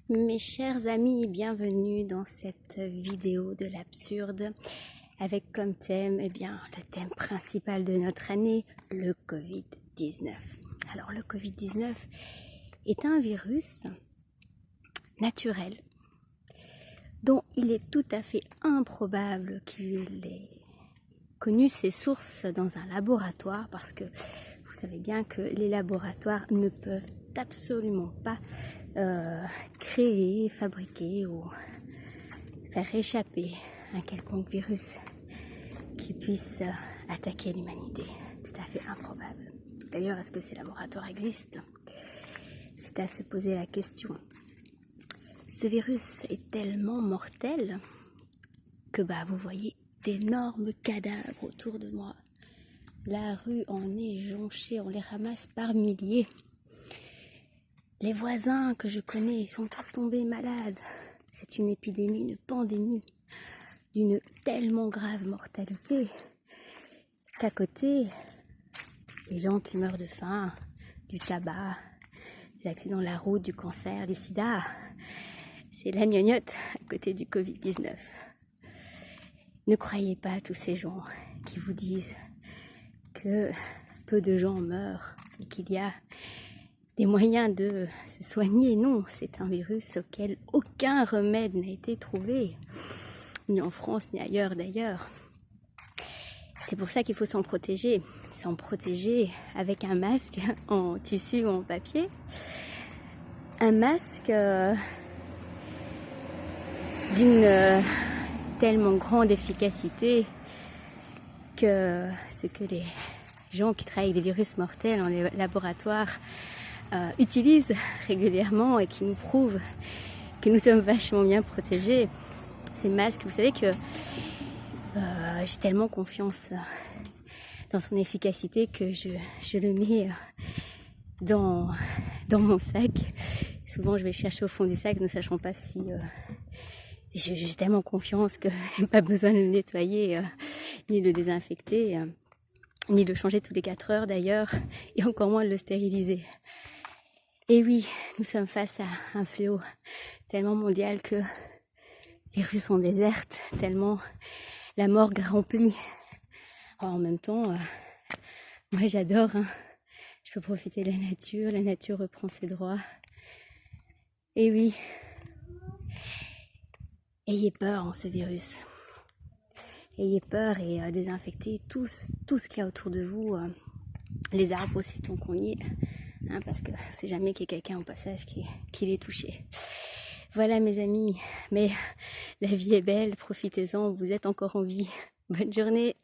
Mes chers amis, bienvenue dans cette vidéo de l'absurde avec comme thème, le thème principal de notre année, le Covid-19. Alors le Covid-19 est un virus naturel dont il est tout à fait improbable qu'il ait connu ses sources dans un laboratoire parce que vous savez bien que les laboratoires ne peuvent absolument pas créer, fabriquer ou faire échapper un quelconque virus qui puisse attaquer l'humanité. Tout à fait improbable. D'ailleurs, est-ce que ces laboratoires existent? C'est à se poser la question. Ce virus est tellement mortel que vous voyez d'énormes cadavres autour de moi. La rue en est jonchée, on les ramasse par milliers. Les voisins que je connais sont tous tombés malades. C'est une épidémie, une pandémie d'une tellement grave mortalité qu'à côté, les gens qui meurent de faim, du tabac, des accidents de la route, du cancer, des sida, c'est la gnognotte à côté du Covid-19. Ne croyez pas à tous ces gens qui vous disent que peu de gens meurent et qu'il y a des moyens de se soigner. Non, c'est un virus auquel aucun remède n'a été trouvé, ni en France, ni ailleurs d'ailleurs. C'est pour ça qu'il faut s'en protéger avec un masque en tissu ou en papier. Un masque d'une tellement grande efficacité que ce que les gens qui travaillent avec des virus mortels dans les laboratoires utilisent régulièrement et qui nous prouvent que nous sommes vachement bien protégés. Ces masques, vous savez que j'ai tellement confiance dans son efficacité que je le mets dans mon sac. Souvent, je vais le chercher au fond du sac, ne sachant pas si... j'ai tellement confiance que je n'ai pas besoin de le nettoyer, ni de le désinfecter, ni de le changer tous les 4 heures d'ailleurs, et encore moins de le stériliser. Et oui, nous sommes face à un fléau tellement mondial que les rues sont désertes, tellement la morgue remplie. En même temps, moi j'adore, je peux profiter de la nature reprend ses droits. Et oui, ayez peur en ce virus. Ayez peur et désinfectez tout ce qu'il y a autour de vous, les arbres aussi tant qu'on y est. Parce que c'est jamais qu'il y ait quelqu'un au passage qui l'ait touché. Voilà mes amis, mais la vie est belle, profitez-en, vous êtes encore en vie. Bonne journée.